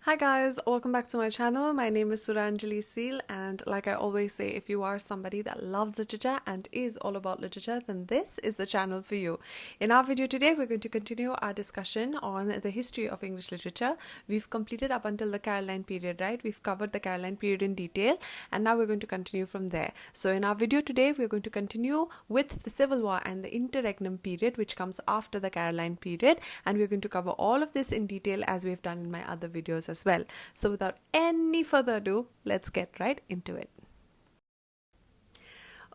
Hi guys, welcome back to my channel. My name is Suranjali Seal, and like I always say, if you are somebody that loves literature and is all about literature, then this is the channel for you. In our video today, we're going to continue our discussion on the history of English literature. We've completed up until the Caroline period, right? We've covered the Caroline period in detail, and now we're going to continue from there. So in our video today, we're going to continue with the Civil War and the Interregnum period, which comes after the Caroline period, and we're going to cover all of this in detail as we've done in my other videos as well. So without any further ado, let's get right into it.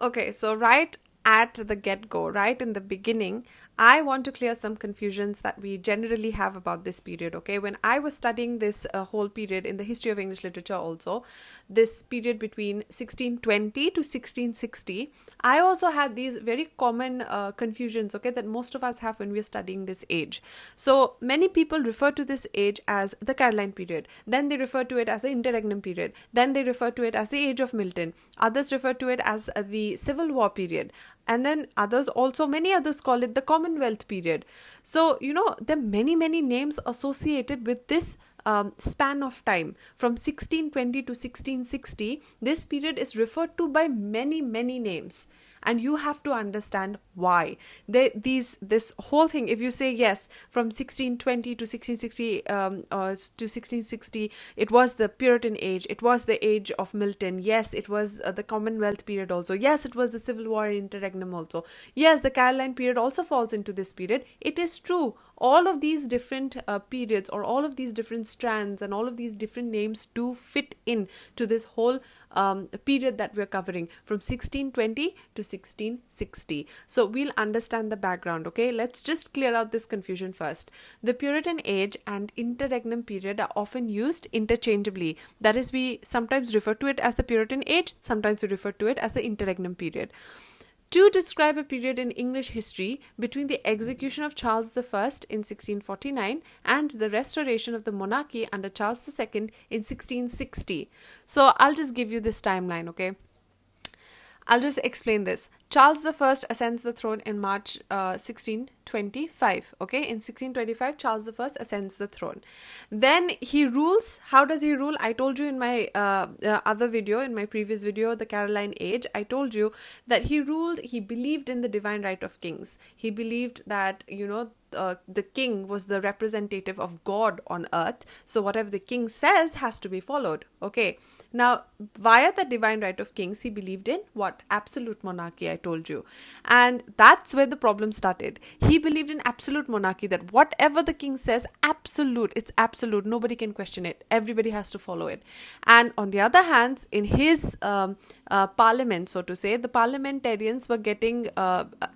Okay, so right at the get-go, right in the beginning, I want to clear some confusions that we generally have about this period, okay? When I was studying this whole period in the history of English literature also, this period between 1620 to 1660, I also had these very common confusions, okay, that most of us have when we're studying this age. So many people refer to this age as the Caroline period, then they refer to it as the Interregnum period, then they refer to it as the Age of Milton, others refer to it as the Civil War period, and then others also, many others call it the Commonwealth period. So, there are many names associated with this span of time from 1620 to 1660. This period is referred to by many names, and you have to understand why. This whole thing, if you say yes, from 1620 to 1660 to 1660, it was the Puritan age, it was the age of Milton, yes, it was the Commonwealth period also, yes, it was the Civil War Interregnum also, yes, the Caroline period also falls into this period. It is true, all of these different periods, or all of these different strands, and all of these different names do fit in to this whole period that we're covering from 1620 to 1660. So we'll understand the background, okay? Let's just clear out this confusion first. The Puritan age and Interregnum period are often used interchangeably. That is, we sometimes refer to it as the Puritan age, sometimes we refer to it as the Interregnum period, to describe a period in English history between the execution of Charles I in 1649 and the restoration of the monarchy under Charles II in 1660. So I'll just give you this timeline, okay? I'll just explain this. Charles I ascends the throne in March 1625. Okay, in 1625, Charles I ascends the throne. Then he rules. How does he rule? I told you in my other video, in my previous video, the Caroline Age, I told you that he ruled, he believed in the divine right of kings. He believed that, the king was the representative of God on earth. So whatever the king says has to be followed. Okay. Now, via the divine right of kings, he believed in what? Absolute monarchy, I told you. And that's where the problem started. He believed in absolute monarchy, that whatever the king says, absolute, it's absolute. Nobody can question it. Everybody has to follow it. And on the other hand, in his parliament, so to say, the parliamentarians were getting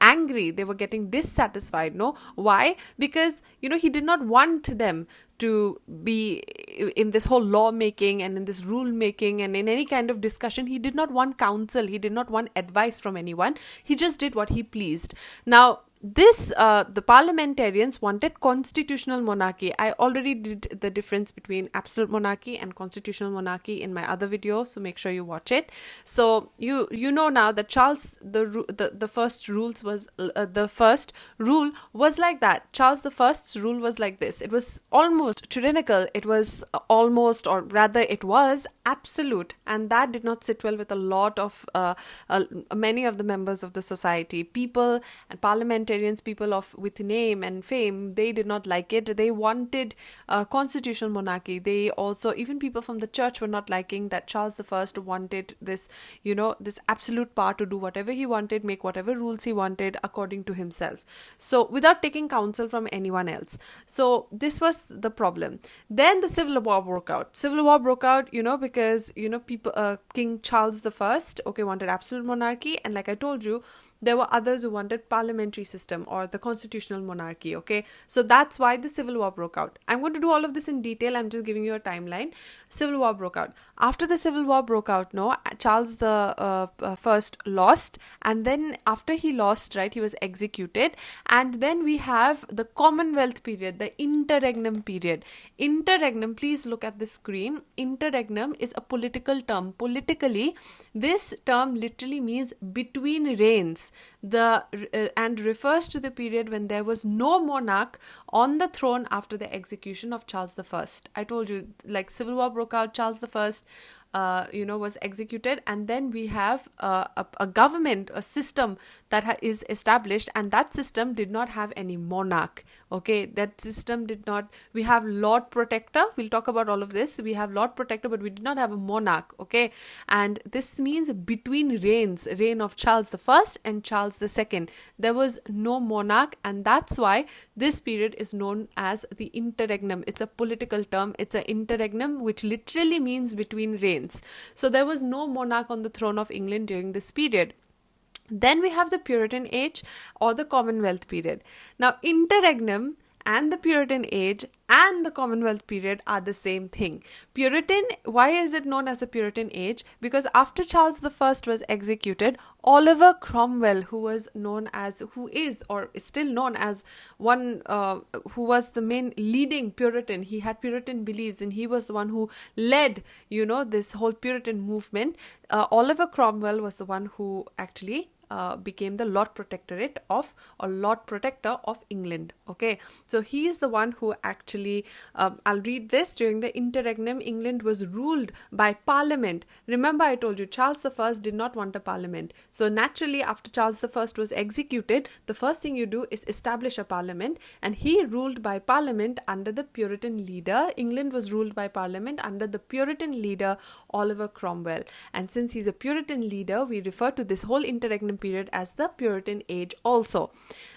angry. They were getting dissatisfied. No? Why? Because, he did not want them to be in this whole lawmaking and in this rule making and in any kind of discussion. He did not want counsel. He did not want advice from anyone. He just did what he pleased. Now, the parliamentarians wanted constitutional monarchy. I already did the difference between absolute monarchy and constitutional monarchy in my other video, so make sure you watch it. So you know now that Charles the first rules was the first rule was like that. Charles the First's rule was like this. It was almost tyrannical. It was almost, or rather, it was absolute, and that did not sit well with a lot of many of the members of the society, people and parliamentarians, people with name and fame. They did not like it. They wanted constitutional monarchy. They also, even people from the church, were not liking that Charles I wanted this, this absolute power to do whatever he wanted, make whatever rules he wanted according to himself. So without taking counsel from anyone else. So this was the problem. Then the Civil War broke out. Civil War broke out, because, people, King Charles I, okay, wanted absolute monarchy. And like I told you, there were others who wanted parliamentary system or the constitutional monarchy, okay? So that's why the Civil War broke out. I'm going to do all of this in detail. I'm just giving you a timeline. Civil War broke out. After the Civil War broke out, Charles the first lost, and then after he lost, right, he was executed. And then we have the Commonwealth period, the Interregnum period. Interregnum, please look at the screen. Interregnum is a political term. Politically, this term literally means between reigns. and refers to the period when there was no monarch on the throne after the execution of Charles the First. I told you, like, civil war broke out, Charles the First was executed, and then we have a government, a system that is established, and that system did not have any monarch. Okay, that system did not. We have Lord Protector. We'll talk about all of this. We have Lord Protector, but we did not have a monarch. Okay, and this means between reign of Charles the First and Charles the Second, there was no monarch, and that's why this period is known as the interregnum. It's a political term. It's an interregnum, which literally means between reigns. So there was no monarch on the throne of England during this period. Then we have the Puritan age or the Commonwealth period. Now, interregnum and the Puritan age and the Commonwealth period are the same thing. Puritan, why is it known as the Puritan age? Because after Charles the First was executed, Oliver Cromwell, who is or is still known as one who was the main leading Puritan, he had Puritan beliefs and he was the one who led, this whole Puritan movement. Oliver Cromwell was the one who actually became the Lord Protector of England. Okay, so he is the one who actually, I'll read this. During the interregnum, England was ruled by Parliament. Remember, I told you Charles the First did not want a Parliament. So naturally, after Charles the First was executed, the first thing you do is establish a Parliament, and he ruled by Parliament under the Puritan leader. England was ruled by Parliament under the Puritan leader Oliver Cromwell. And since he's a Puritan leader, we refer to this whole interregnum period as the Puritan age also.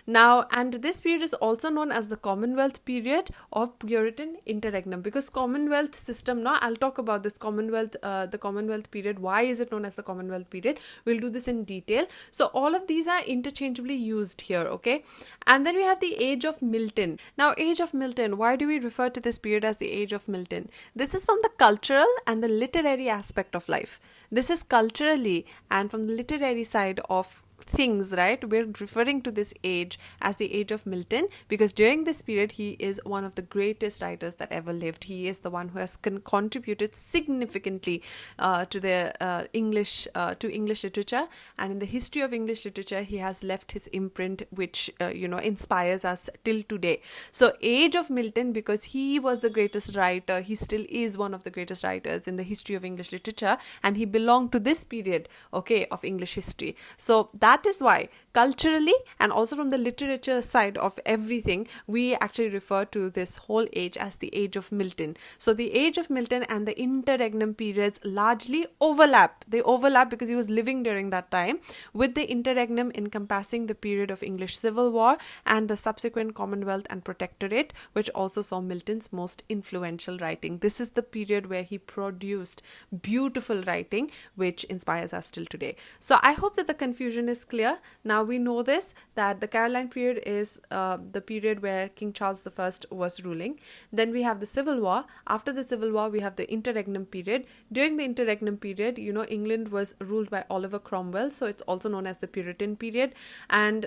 Now, and this period is also known as the Commonwealth period or Puritan interregnum, because Commonwealth system, now I'll talk about this the Commonwealth period. Why is it known as the Commonwealth period? We'll do this in detail. So all of these are interchangeably used here, okay? And then we have the Age of Milton. Now, Age of Milton, why do we refer to this period as the Age of Milton? This is from the cultural and the literary aspect of life. This is culturally and from the literary side of things, right? We're referring to this age as the Age of Milton because during this period he is one of the greatest writers that ever lived. He is the one who has contributed significantly to the English literature, and in the history of English literature he has left his imprint which inspires us till today. So Age of Milton, because he was the greatest writer, he still is one of the greatest writers in the history of English literature, and he belonged to this period, okay, of English history. So that is why culturally and also from the literature side of everything, we actually refer to this whole age as the Age of Milton. So the Age of Milton and the interregnum periods largely overlap. They overlap because he was living during that time, with the interregnum encompassing the period of English Civil War and the subsequent Commonwealth and Protectorate, which also saw Milton's most influential writing. This is the period where he produced beautiful writing which inspires us till today. So I hope that the confusion is clear. Now we know this, that the Caroline period is the period where King Charles I was ruling. Then we have the Civil War. After the Civil War, we have the interregnum period. During the interregnum period, England was ruled by Oliver Cromwell, so it's also known as the Puritan period. And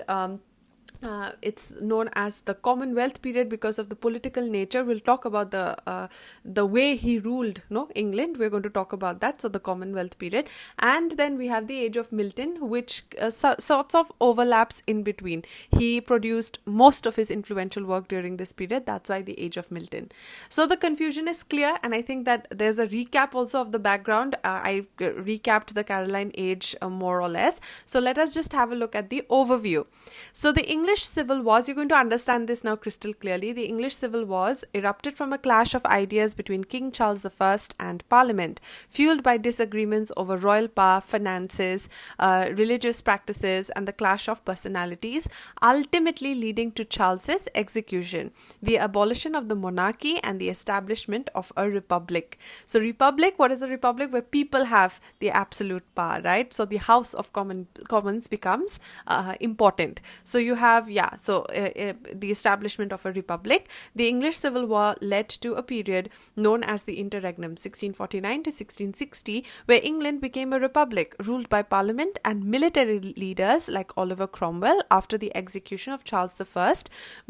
it's known as the Commonwealth period because of the political nature. We'll talk about the way he ruled England. We're going to talk about that. So the Commonwealth period. And then we have the Age of Milton, which sorts of overlaps in between. He produced most of his influential work during this period. That's why the Age of Milton. So the confusion is clear, and I think that there's a recap also of the background. I recapped the Caroline age more or less. So let us just have a look at the overview. So the English Civil Wars, you're going to understand this now crystal clearly. The English Civil Wars erupted from a clash of ideas between King Charles I and Parliament, fueled by disagreements over royal power, finances, religious practices, and the clash of personalities, ultimately leading to Charles's execution, the abolition of the monarchy, and the establishment of a republic. So republic, what is a republic? Where people have the absolute power, right? So the House of Commons becomes important. So you have have, the establishment of a republic. The English Civil War led to a period known as the Interregnum, 1649 to 1660, where England became a republic ruled by parliament and military leaders like Oliver Cromwell after the execution of Charles I,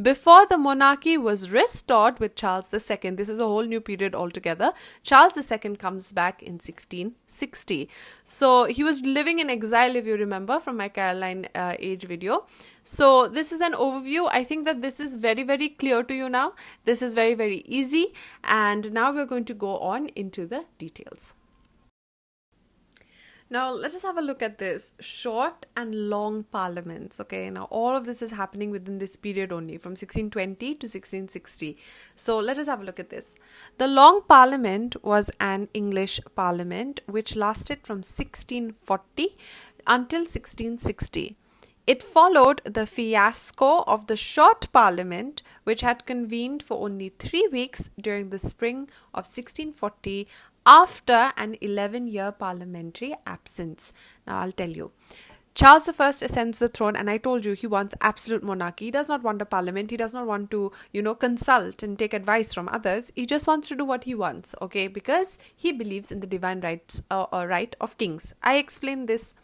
before the monarchy was restored with Charles II. This is a whole new period altogether. Charles II comes back in 1660. So he was living in exile, if you remember, from my Caroline age video. So this is an overview. I think that this is very, very clear to you now. This is very, very easy. And now we're going to go on into the details. Now, let us have a look at this. Short and long parliaments. Okay, now all of this is happening within this period only, from 1620 to 1660. So let us have a look at this. The Long Parliament was an English parliament which lasted from 1640 until 1660. It followed the fiasco of the Short Parliament, which had convened for only 3 weeks during the spring of 1640 after an 11-year parliamentary absence. Now, I'll tell you. Charles I ascends the throne, and I told you he wants absolute monarchy. He does not want a parliament. He does not want to, consult and take advice from others. He just wants to do what he wants, okay? Because he believes in the divine rights or right of kings. I explained this.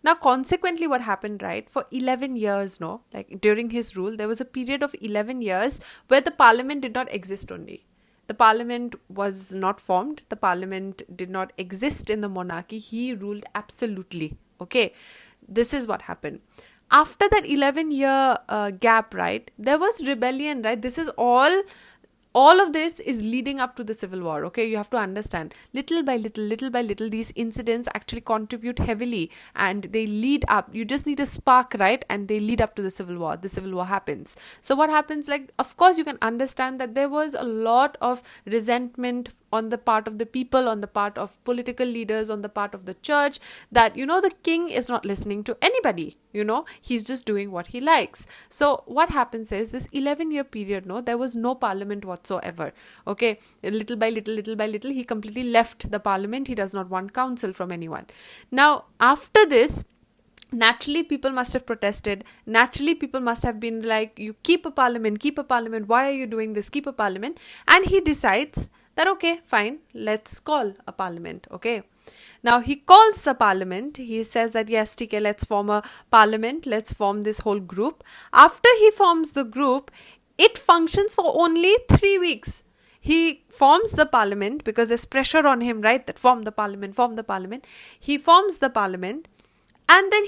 Now, consequently, what happened, right? For 11 years, during his rule, there was a period of 11 years where the parliament did not exist only. The parliament was not formed. The parliament did not exist in the monarchy. He ruled absolutely. Okay, this is what happened. After that 11-year gap, right, there was rebellion, right? This is all of this is leading up to the Civil War, okay? You have to understand, little by little, these incidents actually contribute heavily and they lead up. You just need a spark, right? And they lead up to the Civil War. The Civil War happens. So what happens, of course, you can understand that there was a lot of resentment on the part of the people, on the part of political leaders, on the part of the church, that, the king is not listening to anybody, he's just doing what he likes. So what happens is, this 11-year period, there was no parliament whatsoever, okay? Little by little, he completely left the parliament. He does not want counsel from anyone. Now, after this, naturally, people must have protested. Naturally, people must have been like, you keep a parliament. Why are you doing this? Keep a parliament. And he decides that, okay, fine, let's call a parliament, okay? Now, he calls a parliament. He says that, yes, TK, let's form a parliament. Let's form this whole group. After he forms the group, it functions for only 3 weeks. He forms the parliament because there's pressure on him, right? That form the parliament. He forms the parliament. And then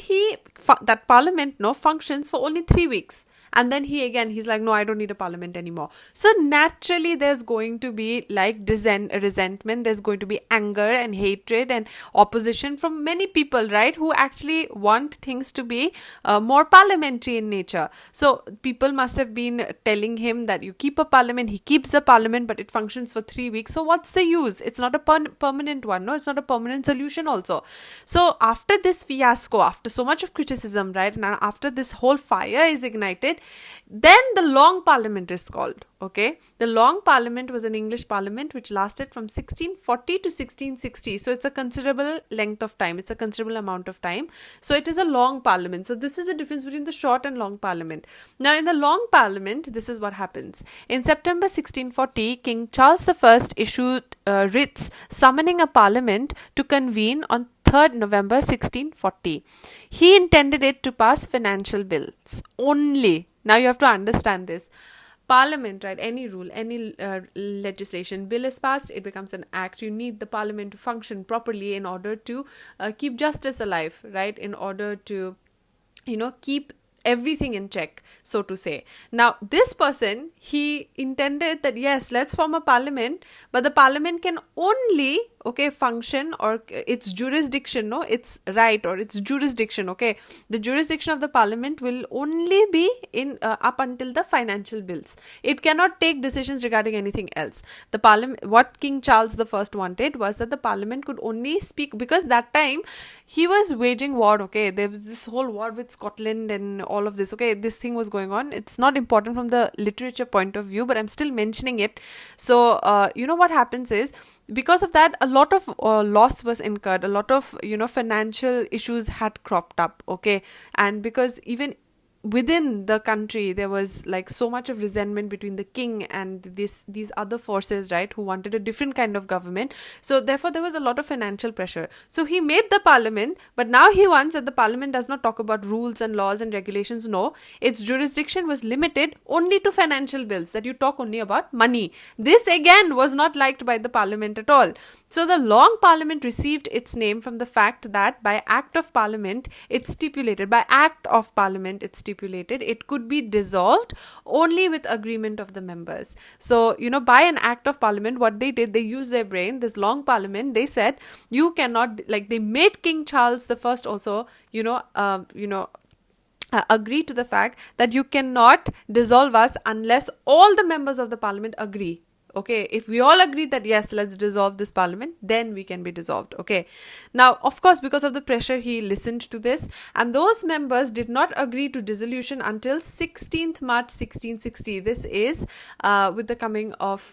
that parliament functions for only 3 weeks. And then he's like, no, I don't need a parliament anymore. So naturally, there's going to be resentment. There's going to be anger and hatred and opposition from many people, right? Who actually want things to be more parliamentary in nature. So people must have been telling him that you keep a parliament. He keeps the parliament, but it functions for 3 weeks. So what's the use? It's not a permanent one. No, it's not a permanent solution also. So after this fiasco, after so much of criticism, right? And after this whole fire is ignited, then the Long Parliament is called, okay? The Long Parliament was an English parliament which lasted from 1640 to 1660. So it's a considerable length of time. It's a considerable amount of time. So it is a long parliament. So this is the difference between the short and long parliament. Now, in the Long Parliament, this is what happens. In September 1640, King Charles I issued writs summoning a parliament to convene on 3rd November 1640. He intended it to pass financial bills only. Now you have to understand this. Parliament, right? Any rule, any legislation, bill is passed, it becomes an act. You need the parliament to function properly in order to keep justice alive, right? In order to, keep everything in check, so to say. Now, this person, he intended that, yes, let's form a parliament, but the parliament can only, function, or its jurisdiction, its right or its jurisdiction, the jurisdiction of the parliament will only be in up until the financial bills. It cannot take decisions regarding anything else. The parliament, what King Charles I wanted was that the parliament could only speak, because that time he was waging war, there was this whole war with Scotland and all of this, this thing was going on. It's not important from the literature point of view, but I'm still mentioning it. So, what happens is, because of that, a lot of loss was incurred, a lot of, financial issues had cropped up, and because even within the country there was like so much of resentment between the king and these other forces, right, who wanted a different kind of government. So therefore there was a lot of financial pressure. So he made the parliament, but now he wants that the parliament does not talk about rules and laws and regulations. No, its jurisdiction was limited only to financial bills, that you talk only about money. This again was not liked by the parliament at all. So the long parliament received its name from the fact that by act of parliament it stipulated it could be dissolved only with agreement of the members. So, by an act of parliament, what they did, they used their brain. This long parliament, they said, you cannot, like, they made King Charles the First also, agree to the fact that you cannot dissolve us unless all the members of the parliament agree. Okay, if we all agree that yes, let's dissolve this parliament, then we can be dissolved. Okay, now of course, because of the pressure, he listened to this, and those members did not agree to dissolution until 16th March 1660. This is with the coming of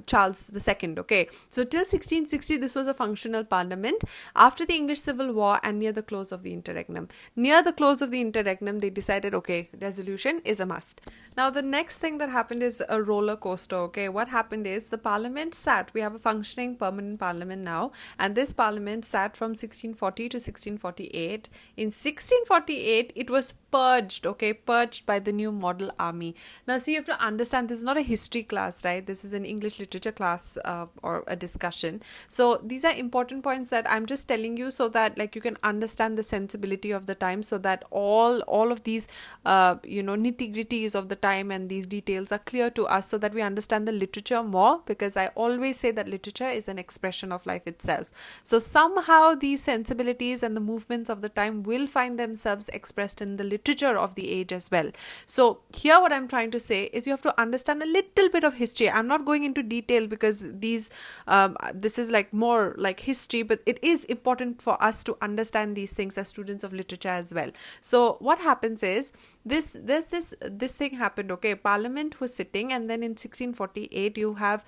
Charles II. Okay, so till 1660 this was a functional parliament. After the English Civil War and near the close of the Interregnum, they decided, okay, dissolution is a must. Now the next thing that happened is a roller coaster. Okay, what happened is the parliament sat. We have a functioning permanent parliament now, and this parliament sat from 1640 to 1648. In 1648, it was purged. Okay, purged by the new model army. Now, see, you have to understand, this is not a history class, right? This is an English literature class or a discussion. So these are important points that I'm just telling you so that like you can understand the sensibility of the time, so that all of these nitty-gritties of the time and these details are clear to us, so that we understand the literature more, because I always say that literature is an expression of life itself. So somehow these sensibilities and the movements of the time will find themselves expressed in the literature of the age as well. So here what I'm trying to say is you have to understand a little bit of history. I'm not going into detail because this is like more like history, but it is important for us to understand these things as students of literature as well. So what happens is this thing happened. Okay, parliament was sitting, and then in 1648 you have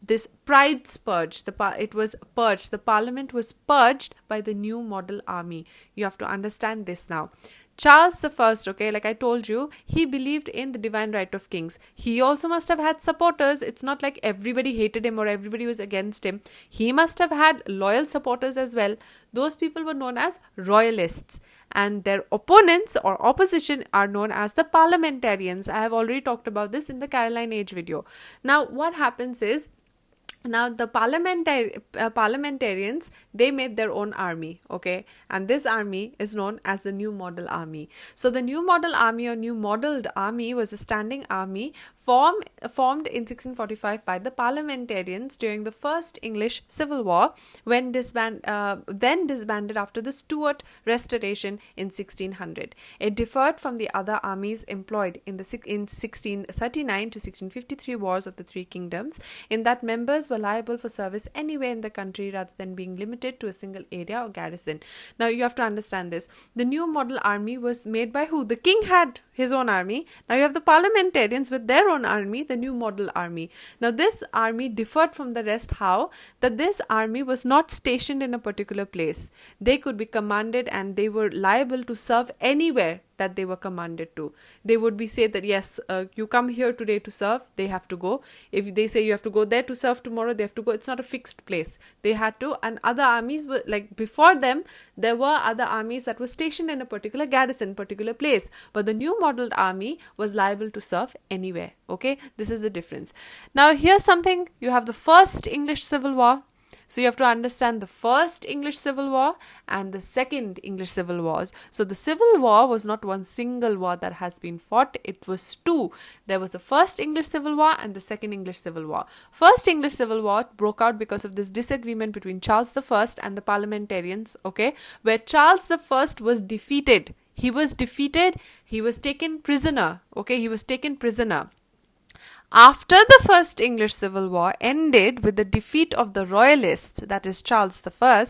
this pride's purge. It was purged. The parliament was purged by the new model army. You have to understand this now. Charles I, okay, like I told you, he believed in the divine right of kings. He also must have had supporters. It's not like everybody hated him or everybody was against him. He must have had loyal supporters as well. Those people were known as royalists, and their opponents or opposition are known as the parliamentarians. I have already talked about this in the Caroline Age video. Now, what happens is, now the parliamentarians, they made their own army, okay, and this army is known as the new model army. So the new model army or new modeled army was a standing army formed in 1645 by the parliamentarians during the first English Civil War, then disbanded after the Stuart Restoration in 1600. It differed from the other armies employed in 1639 to 1653 wars of the Three Kingdoms, in that members were liable for service anywhere in the country rather than being limited to a single area or garrison. Now you have to understand this. The new model army was made by who? The king had his own army. Now you have the parliamentarians with their own army, the new model army. Now this army differed from the rest how? That this army was not stationed in a particular place. They could be commanded and they were liable to serve anywhere that they were commanded to. They would be said that yes, you come here today to serve, they have to go. If they say you have to go there to serve tomorrow, they have to go. It's not a fixed place. They had to, and other armies were like before them, there were other armies that were stationed in a particular garrison, particular place. But the new modeled army was liable to serve anywhere. Okay, this is the difference. Now here's something. You have the first English Civil War. So you have to understand the first English Civil War and the second English Civil Wars. So the Civil War was not one single war that has been fought. It was two. There was the first English Civil War and the second English Civil War. First English Civil War broke out because of this disagreement between Charles I and the parliamentarians, okay, where Charles I was defeated. He was defeated. He was taken prisoner. Okay, he was taken prisoner. After the first English Civil War ended with the defeat of the royalists, that is Charles I,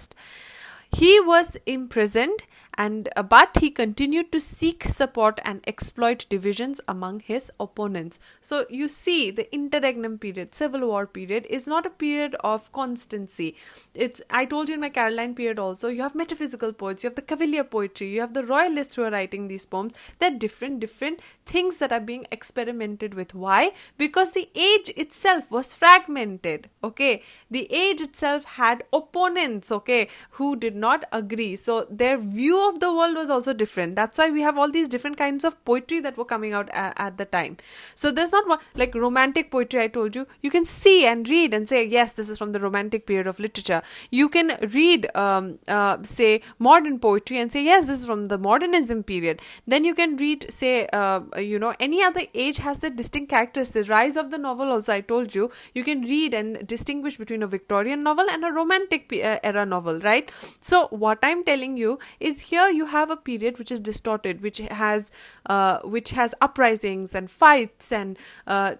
he was imprisoned and but he continued to seek support and exploit divisions among his opponents. So you see, the interregnum period, civil war period, is not a period of constancy. It's, I told you in my Caroline period also, you have metaphysical poets, you have the Cavalier poetry, you have the royalists who are writing these poems. They're different things that are being experimented with. Why? Because the age itself was fragmented. Okay, the age itself had opponents, okay, who did not agree. So their view of the world was also different. That's why we have all these different kinds of poetry that were coming out at the time. So there's not one, like romantic poetry, I told you, you can see and read and say, yes, this is from the romantic period of literature. You can read, say, modern poetry and say, yes, this is from the modernism period. Then you can read, say, any other age has the distinct characteristics. The rise of the novel also, I told you, you can read and distinguish between a Victorian novel and a romantic era novel, right? So what I'm telling you is, here you have a period which is distorted, which has uprisings and fights, and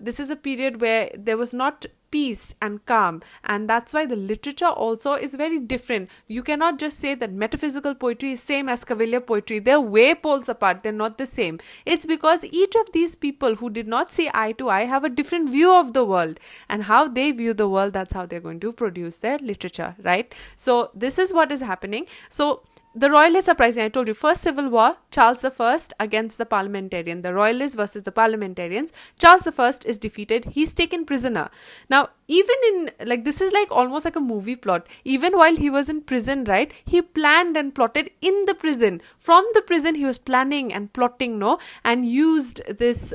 this is a period where there was not peace and calm, and that's why the literature also is very different. You cannot just say that metaphysical poetry is same as Cavalier poetry. They're way poles apart. They're not the same. It's because each of these people who did not see eye to eye have a different view of the world, and how they view the world, that's how they're going to produce their literature, right? So this is what is happening. So the Royalist uprising, I told you, first civil war, Charles I against the parliamentarian, the Royalists versus the parliamentarians. Charles I is defeated. He's taken prisoner. Now, even in, like, this is like almost like a movie plot. Even while he was in prison, right, he planned and plotted in the prison. From the prison, he was planning and plotting, and used this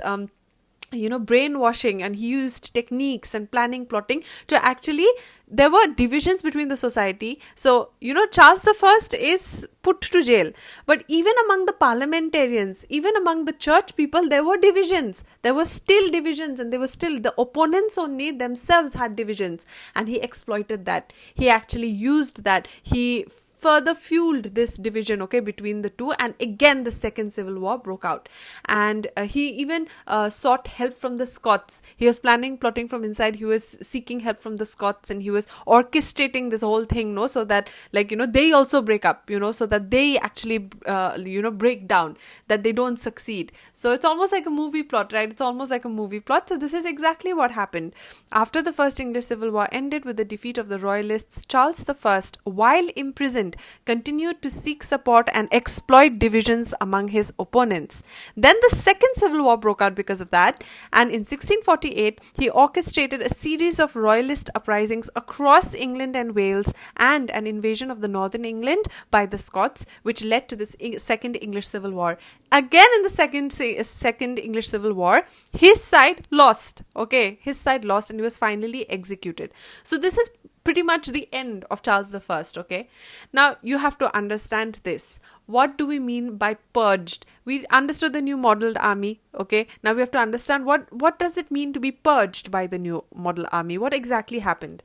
brainwashing, and he used techniques and planning, plotting to actually, there were divisions between the society. So, Charles I is put to jail. But even among the parliamentarians, even among the church people, there were divisions. There were still divisions, and they were still, the opponents only themselves had divisions. And he exploited that. He actually used that. He further fueled this division, okay, between the two, and again the second civil war broke out. And he even sought help from the Scots. He was plotting from inside. He was seeking help from the Scots, and he was orchestrating this whole thing, so that, they also break up, so that they actually break down, that they don't succeed. So it's almost like a movie plot, right? It's almost like a movie plot. So this is exactly what happened. After the first English Civil War ended with the defeat of the Royalists, Charles I, while imprisoned, continued to seek support and exploit divisions among his opponents. Then the second civil war broke out because of that, and in 1648 he orchestrated a series of royalist uprisings across England and Wales, and an invasion of the northern England by the Scots, which led to this second English Civil War. Again, in the second English Civil War, his side lost. Okay, his side lost, and he was finally executed. So this is pretty much the end of Charles I, okay? Now, you have to understand this. What do we mean by purged? We understood the new modeled army, okay? Now we have to understand what does it mean to be purged by the new model army? What exactly happened?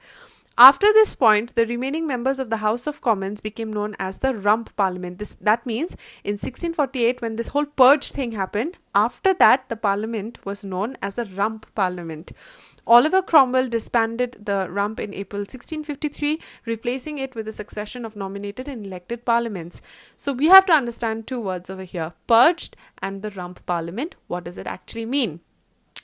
After this point, the remaining members of the House of Commons became known as the Rump Parliament. That means in 1648, when this whole purge thing happened, after that, the Parliament was known as the Rump Parliament. Oliver Cromwell disbanded the Rump in April 1653, replacing it with a succession of nominated and elected parliaments. So we have to understand two words over here, purged and the Rump Parliament. What does it actually mean?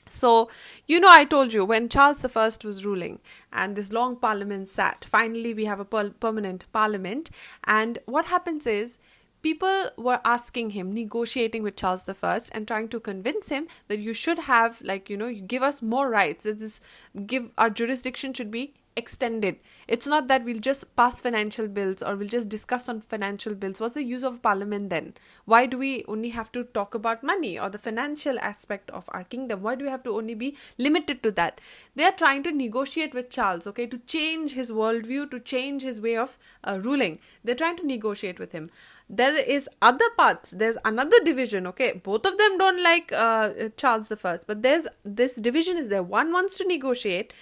So, I told you, when Charles I was ruling and this long parliament sat, finally we have a permanent parliament, and what happens is, people were asking him, negotiating with Charles I and trying to convince him that you should have, you give us more rights. Our jurisdiction should be extended. It's not that we'll just pass financial bills or we'll just discuss on financial bills. What's the use of parliament then? Why do we only have to talk about money or the financial aspect of our kingdom? Why do we have to only be limited to that? They are trying to negotiate with Charles, okay, to change his worldview, to change his way of ruling. They're trying to negotiate with him. There is other parts. There's another division, okay. Both of them don't like Charles I, but there's this division is there. One wants to negotiate,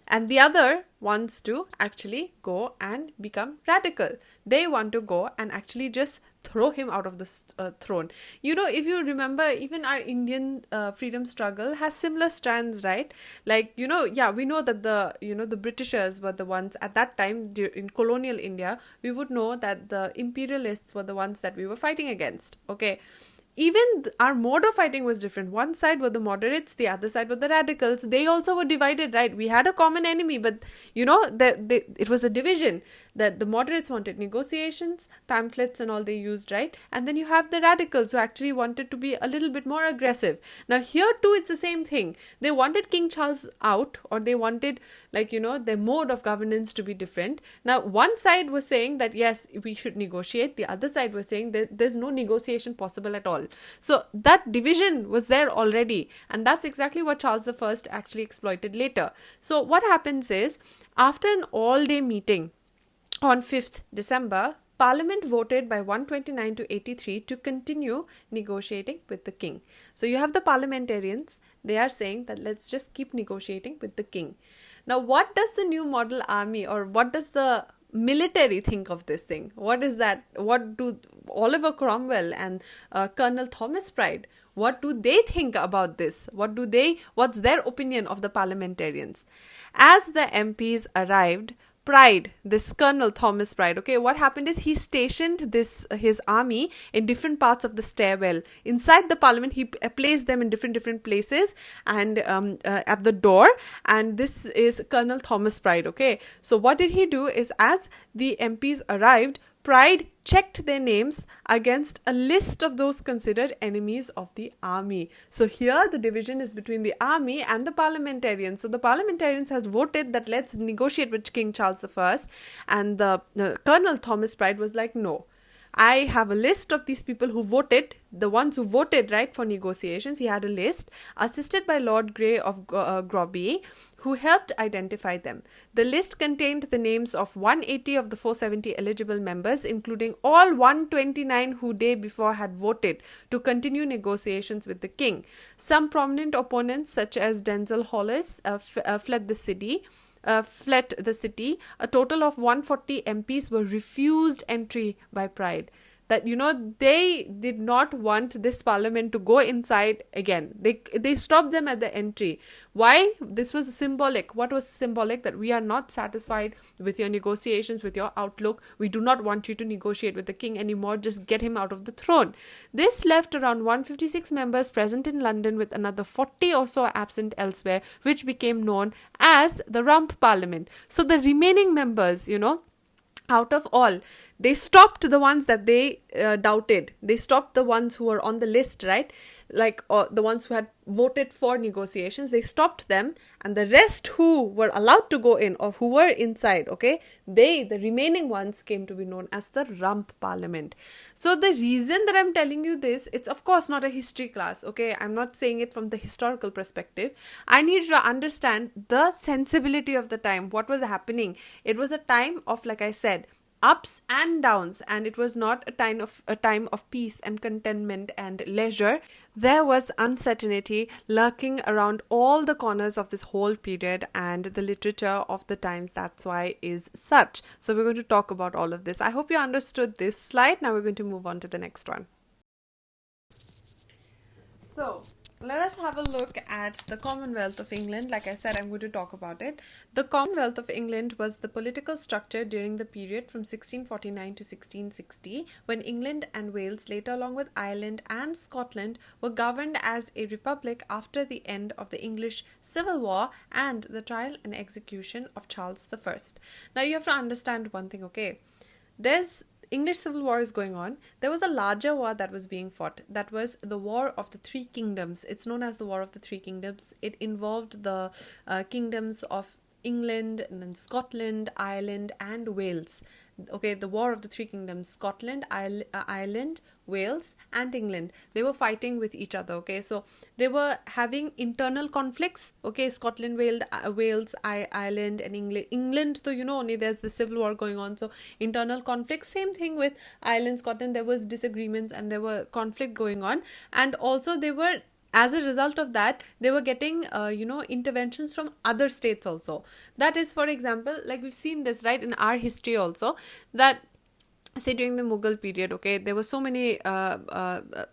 and the other wants to actually go and become radical. They want to go and actually just throw him out of the throne. If you remember, even our Indian freedom struggle has similar strands, right? Like, yeah, we know that the Britishers were the ones at that time in colonial India. We would know that the imperialists were the ones that we were fighting against. Okay, even our mode of fighting was different. One side were the moderates, the other side were the radicals. They also were divided, right? We had a common enemy, but it was a division. That the moderates wanted negotiations, pamphlets and all they used, right? And then you have the radicals who actually wanted to be a little bit more aggressive. Now here too it's the same thing. They wanted King Charles out, or they wanted, like, their mode of governance to be different. Now one side was saying that yes, we should negotiate. The other side was saying that there's no negotiation possible at all. So that division was there already, and that's exactly what Charles I actually exploited later. So what happens is, after an all-day meeting on 5th December, Parliament voted by 129 to 83 to continue negotiating with the king. So you have the parliamentarians, they are saying that let's just keep negotiating with the king. Now what does the new model army, or what does the military think of this thing? What is that? What do Oliver Cromwell and Colonel Thomas Pride, what do they think about this? What's their opinion of the parliamentarians? As the MPs arrived, Pride, this Colonel Thomas Pride, okay, what happened is he stationed his army in different parts of the stairwell. Inside the parliament, he placed them in different places and at the door. And this is Colonel Thomas Pride, okay. So what did he do is, as the MPs arrived, Pride checked their names against a list of those considered enemies of the army. So here the division is between the army and the parliamentarians. So the parliamentarians has voted that let's negotiate with King Charles I, and the Colonel Thomas Pride was like, no. I have a list of these people who voted, the ones who voted, right, for negotiations. He had a list assisted by Lord Grey of Groby, who helped identify them. The list contained the names of 180 of the 470 eligible members, including all 129 who day before had voted to continue negotiations with the king. Some prominent opponents, such as Denzil Hollis, fled the city. A total of 140 MPs were refused entry by Pride. That, they did not want this parliament to go inside again. They stopped them at the entry. Why? This was symbolic. What was symbolic? That we are not satisfied with your negotiations, with your outlook. We do not want you to negotiate with the king anymore. Just get him out of the throne. This left around 156 members present in London, with another 40 or so absent elsewhere, which became known as the Rump Parliament. So the remaining members, out of all, they stopped the ones that they doubted. They stopped the ones who were on the list, right? Like the ones who had voted for negotiations. They stopped them, and the rest who were allowed to go in, or who were inside, okay, the remaining ones, came to be known as the Rump Parliament. So the reason that I'm telling you this, it's of course not a history class, okay? I'm not saying it from the historical perspective. I need you to understand the sensibility of the time, what was happening. It was a time of, like I said, ups and downs, and it was not a time of peace and contentment and leisure. There was uncertainty lurking around all the corners of this whole period, and the literature of the times, that's why, is such. So we're going to talk about all of this. I hope you understood this slide. Now we're going to move on to the next one. So let us have a look at the Commonwealth of England. Like I said, I'm going to talk about it. The Commonwealth of England was the political structure during the period from 1649 to 1660, when England and Wales, later along with Ireland and Scotland, were governed as a republic after the end of the English Civil War and the trial and execution of Charles I. Now you have to understand one thing, okay? There's English Civil War is going on. There was a larger war that was being fought. That was the War of the Three Kingdoms. It's known as the War of the Three Kingdoms. It involved the kingdoms of England, and then Scotland, Ireland, and Wales. Okay, the War of the Three Kingdoms: Scotland, Ireland, Wales, and England. They were fighting with each other. Okay, so they were having internal conflicts. Okay, Scotland, Wales, Ireland, and England. England, so only there's the civil war going on. So internal conflicts. Same thing with Ireland, Scotland. There was disagreements and there were conflict going on, and also they were. As a result of that, they were getting, interventions from other states also. That is, for example, like we've seen this, right, in our history also, that say during the Mughal period, okay, there were so many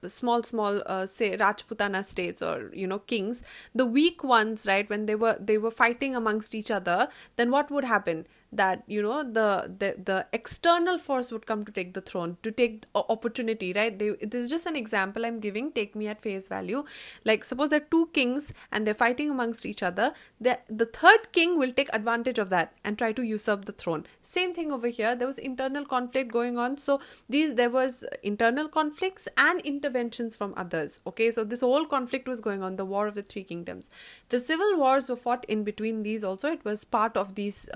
small say Rajputana states, or kings, the weak ones, right, when they were fighting amongst each other, then what would happen? That the external force would come to take the throne, to take the opportunity, right? This is just an example I'm giving, take me at face value. Like, suppose there are two kings and they're fighting amongst each other, the third king will take advantage of that and try to usurp the throne. Same thing over here, there was internal conflict going on. So there was internal conflicts and interventions from others, okay? So this whole conflict was going on, the War of the Three Kingdoms. The civil wars were fought in between these also. It was part of these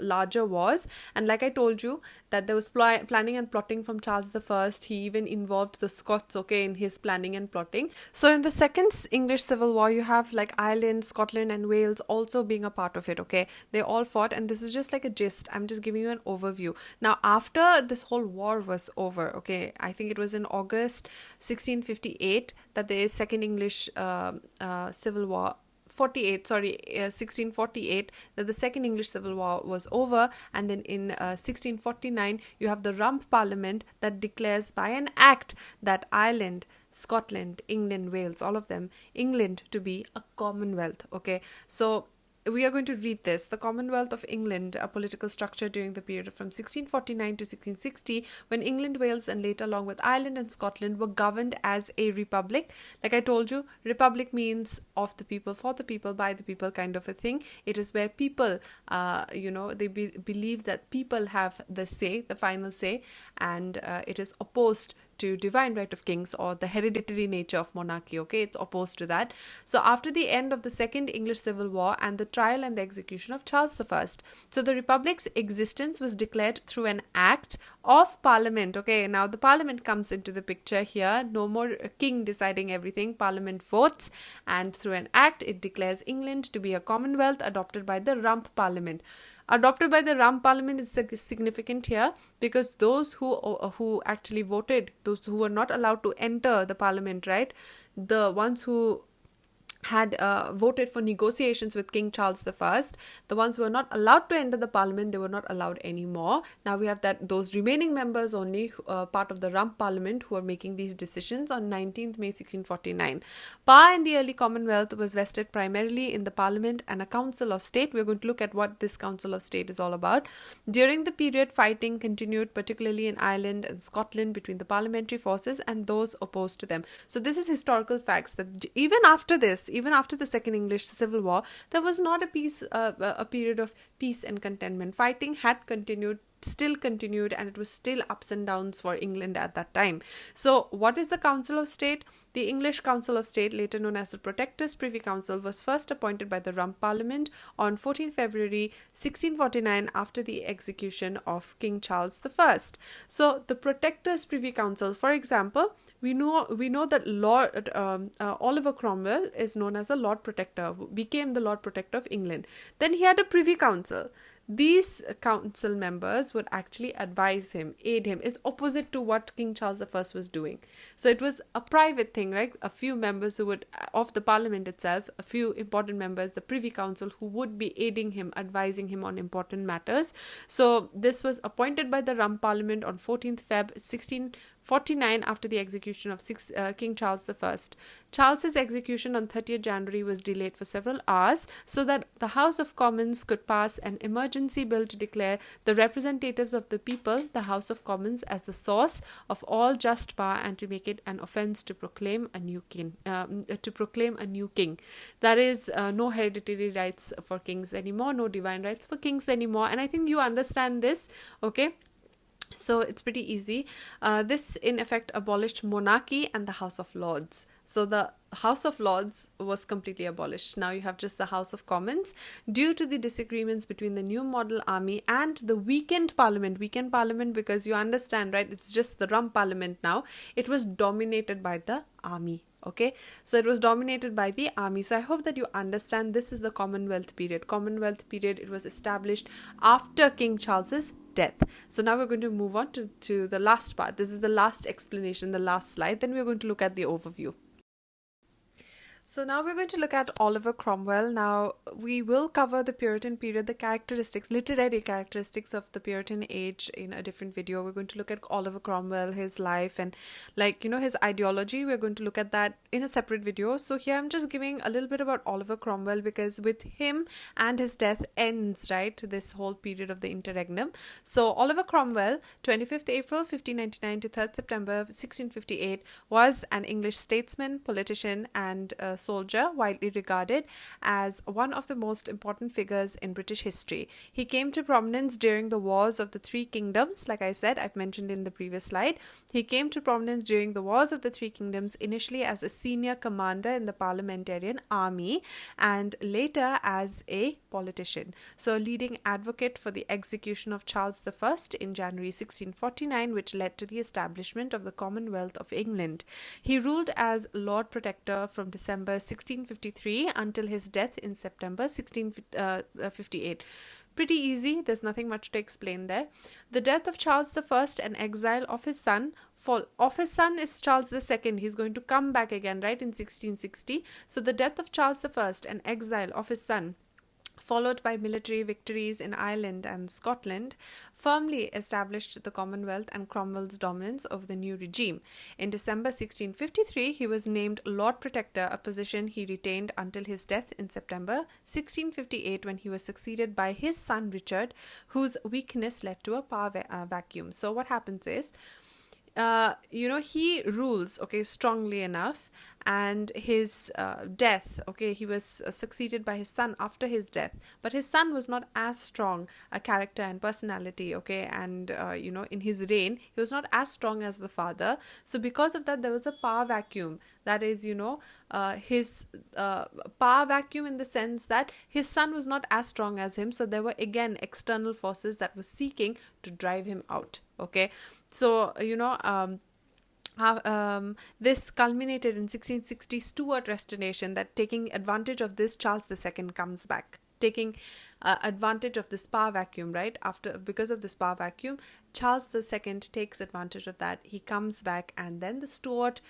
larger wars. And like I told you, that there was planning and plotting from Charles I. He even involved the Scots, okay, in his planning and plotting. So in the Second English Civil War, you have like Ireland, Scotland and Wales also being a part of it, okay? They all fought, and this is just like a gist. I'm just giving you an overview. Now, after this whole war was over, okay, I think it was in August 1658 that the Second English Civil War 1648, that the Second English Civil War was over. And then in 1649 you have the Rump Parliament that declares by an act that Ireland, Scotland, England, Wales, all of them, England to be a Commonwealth, okay? So we are going to read this. The Commonwealth of England, a political structure during the period from 1649 to 1660, when England, Wales and later along with Ireland and Scotland were governed as a republic. Like I told you, republic means of the people, for the people, by the people kind of a thing. It is where people, they believe that people have the say, the final say, and it is opposed to divine right of kings or the hereditary nature of monarchy, okay? It's opposed to that. So after the end of the Second English Civil War and the trial and the execution of Charles I, so the republic's existence was declared through an act of parliament, okay? Now the parliament comes into the picture here. No more king deciding everything. Parliament votes, and through an act it declares England to be a commonwealth, adopted by the Rump Parliament. Adopted by the Rump Parliament is significant here, because those who actually voted, those who were not allowed to enter the parliament, right, the ones who had voted for negotiations with King Charles I, the ones who were not allowed to enter the parliament, they were not allowed anymore. Now we have those remaining members only, part of the Rump Parliament, who are making these decisions on 19th May 1649. Power in the early Commonwealth was vested primarily in the Parliament and a Council of State. We're going to look at what this Council of State is all about. During the period, fighting continued, particularly in Ireland and Scotland, between the parliamentary forces and those opposed to them. So this is historical facts, that even after the Second English Civil War, there was not a period of peace and contentment. Fighting had still continued, and it was still ups and downs for England at that time. So what is the Council of State? The English Council of State, later known as the Protectors' Privy Council, was first appointed by the Rump Parliament on 14th February 1649 after the execution of King Charles I. So the Protectors' Privy Council, for example, we know that Lord Oliver Cromwell is known as a Lord Protector, became the Lord Protector of England. Then he had a Privy Council. These council members would actually advise him, aid him. It's opposite to what King Charles I was doing. So it was a private thing, right? A few members of the parliament itself, a few important members, the Privy Council, who would be aiding him, advising him on important matters. So this was appointed by the Rump Parliament on 14th Feb 1649 after the execution of King Charles I. Charles's execution on 30th January was delayed for several hours so that the House of Commons could pass an emergency bill to declare the representatives of the people, the House of Commons, as the source of all just power, and to make it an offence to proclaim a new king. That is, no hereditary rights for kings anymore, no divine rights for kings anymore. And I think you understand this, okay? So it's pretty easy. This in effect abolished monarchy and the House of Lords. So the House of Lords was completely abolished. Now you have just the House of Commons. Due to the disagreements between the new model army and the weakened parliament because you understand, right, it's just the Rump Parliament now. It was dominated by the army. Okay, so it was dominated by the army. So I hope that you understand this is the Commonwealth period. It was established after King Charles's death. So now we're going to move on to the last part. This is the last explanation, the last slide. Then we're going to look at the overview. So now we're going to look at Oliver Cromwell. Now we will cover the Puritan period, the characteristics, literary characteristics of the Puritan age in a different video. We're going to look at Oliver Cromwell, his life and his ideology. We're going to look at that in a separate video. So here I'm just giving a little bit about Oliver Cromwell because with him and his death ends, right, this whole period of the interregnum. So Oliver Cromwell, 25th April 1599 to 3rd September 1658, was an English statesman, politician and soldier, widely regarded as one of the most important figures in British history. He came to prominence during the Wars of the Three Kingdoms, like I said, I've mentioned in the previous slide. He came to prominence during the Wars of the Three Kingdoms, initially as a senior commander in the parliamentarian army and later as a politician. So a leading advocate for the execution of Charles I in January 1649, which led to the establishment of the Commonwealth of England. He ruled as Lord Protector from December 1653 until his death in September 1658. Pretty easy, there's nothing much to explain there. The death of Charles I and exile of his son is Charles II. He's going to come back again, right, in 1660. So the death of Charles I and exile of his son, followed by military victories in Ireland and Scotland, firmly established the Commonwealth and Cromwell's dominance over the new regime. In December 1653, he was named Lord Protector, a position he retained until his death in September 1658, when he was succeeded by his son Richard, whose weakness led to a power vacuum. So what happens is, he rules, strongly enough, and his death, he was succeeded by his son after his death, but his son was not as strong a character and personality, and in his reign, he was not as strong as the father. So because of that, there was a power vacuum. That is, his power vacuum in the sense that his son was not as strong as him. So there were again external forces that were seeking to drive him out. So this culminated in 1660 Stuart Restoration, that taking advantage of this, Charles II comes back, taking advantage of this power vacuum, right? Because of this power vacuum, Charles II takes advantage of that. He comes back, and then the Stuart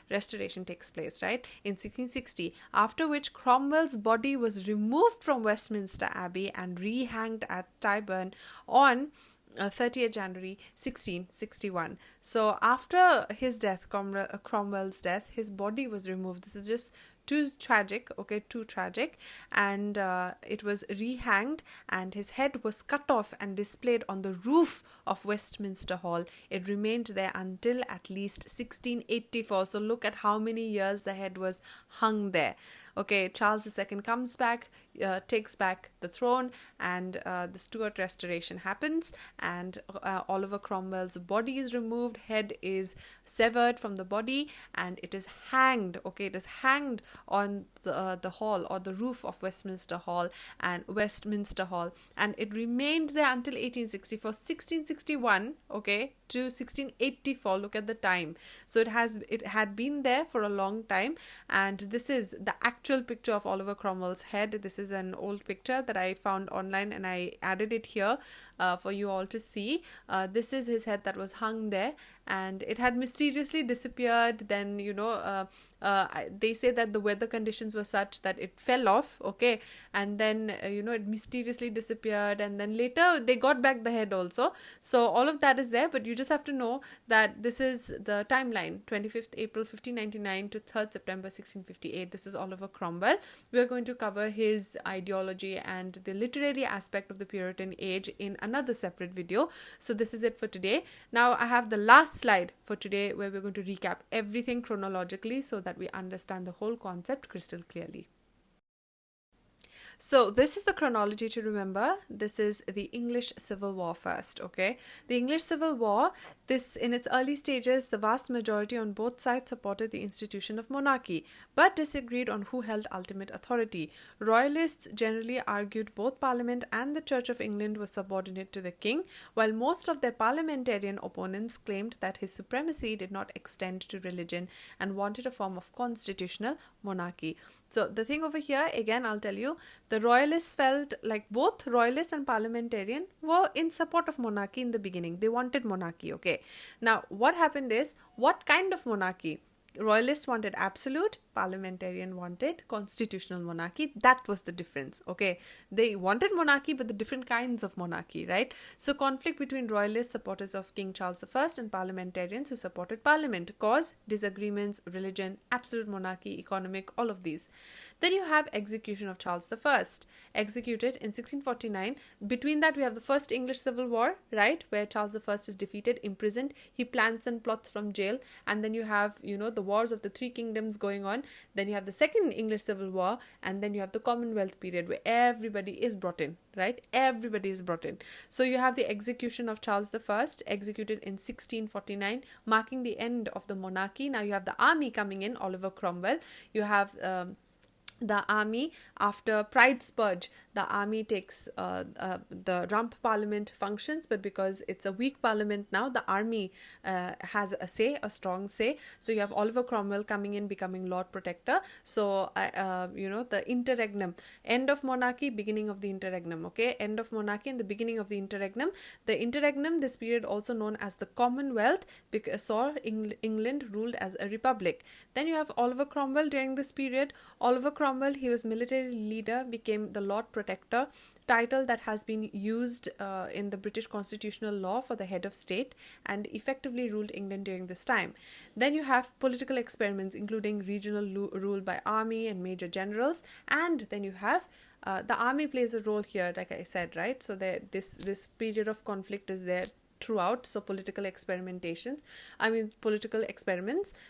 Restoration takes place, right, in 1660, after which Cromwell's body was removed from Westminster Abbey and rehanged at Tyburn on 30th January 1661. So after his death, Cromwell's death, his body was removed. This is just too tragic, and it was rehanged, and his head was cut off and displayed on the roof of Westminster Hall. It remained there until at least 1684. So look at how many years the head was hung there. Charles II comes back, takes back the throne, and the Stuart Restoration happens, and Oliver Cromwell's body is removed, head is severed from the body, and it is hanged. It is hanged on the hall or the roof of Westminster Hall, and it remained there until 1864, 1661, to 1684. Look at the time. So it had been there for a long time, and this is the actual picture of Oliver Cromwell's head. This is an old picture that I found online, and I added it here for you all to see. This is his head that was hung there, and it had mysteriously disappeared. Then they say that the weather conditions were such that it fell off, and then it mysteriously disappeared, and then later they got back the head also. So all of that is there, but you just have to know that this is the timeline, 25th April 1599 to 3rd September 1658. This is Oliver Cromwell. We are going to cover his ideology and the literary aspect of the Puritan age in another separate video. So this is it for today. Now I have the last slide for today, where we're going to recap everything chronologically so that we understand the whole concept crystal clearly. So this is the chronology to remember. This is the English Civil War first, The English Civil War, this in its early stages, the vast majority on both sides supported the institution of monarchy, but disagreed on who held ultimate authority. Royalists generally argued both Parliament and the Church of England was subordinate to the king, while most of their parliamentarian opponents claimed that his supremacy did not extend to religion and wanted a form of constitutional monarchy. So the thing over here, again, I'll tell you, the royalists felt like both royalists and parliamentarian were in support of monarchy in the beginning. They wanted monarchy, Now, what happened is, what kind of monarchy? Royalists wanted absolute, parliamentarian wanted constitutional monarchy. That was the difference. Okay, they wanted monarchy, but the different kinds of monarchy, right? So conflict between royalist supporters of King Charles I and parliamentarians who supported parliament cause disagreements, religion, absolute monarchy, economic, all of these. Then you have execution of Charles I, executed in 1649. Between that, we have the first English Civil War, right, where Charles I is defeated, imprisoned. He plans and plots from jail, and then you have, the wars of the three kingdoms going on. Then you have the second English Civil War, and then you have the Commonwealth period where everybody is brought in, right? Everybody is brought in. So you have the execution of Charles I, executed in 1649, marking the end of the monarchy. Now you have the army coming in, Oliver Cromwell. You have the army after Pride's Purge. The army takes the rump parliament functions, but because it's a weak parliament now, the army has a strong say. So you have Oliver Cromwell coming in, becoming Lord Protector. So the interregnum, end of monarchy, beginning of the interregnum. Okay, end of monarchy and the beginning of the interregnum. The interregnum, this period also known as the Commonwealth, because saw England ruled as a republic. Then you have Oliver Cromwell during this period. Oliver Cromwell, he was military leader, became the Lord Protector, title that has been used in the British constitutional law for the head of state, and effectively ruled England during this time. Then you have political experiments, including regional rule by army and major generals, and then you have the army plays a role here, like I said, right? So this period of conflict is there throughout. So political experiments.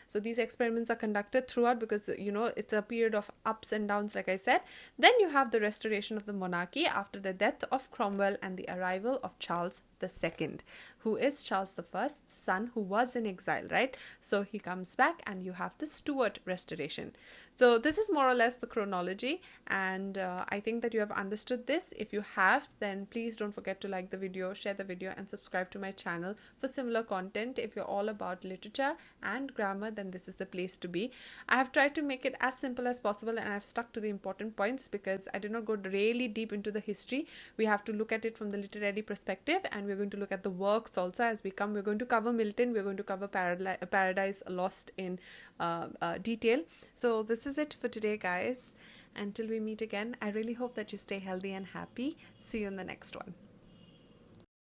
So these experiments are conducted throughout because it's a period of ups and downs, like I said. Then you have the restoration of the monarchy after the death of Cromwell and the arrival of Charles II, who is Charles I's son, who was in exile, right? So he comes back and you have the Stuart restoration. So this is more or less the chronology, and I think that you have understood this. If you have, then please don't forget to like the video, share the video, and subscribe to my channel for similar content. If you're all about literature and grammar, then this is the place to be. I have tried to make it as simple as possible, and I've stuck to the important points because I did not go really deep into the history. We have to look at it from the literary perspective, and we're going to look at the works also as we come. We're going to cover Milton, we're going to cover Paradise Lost in detail. So this is it for today, guys. Until we meet again, I really hope that you stay healthy and happy. See you in the next one.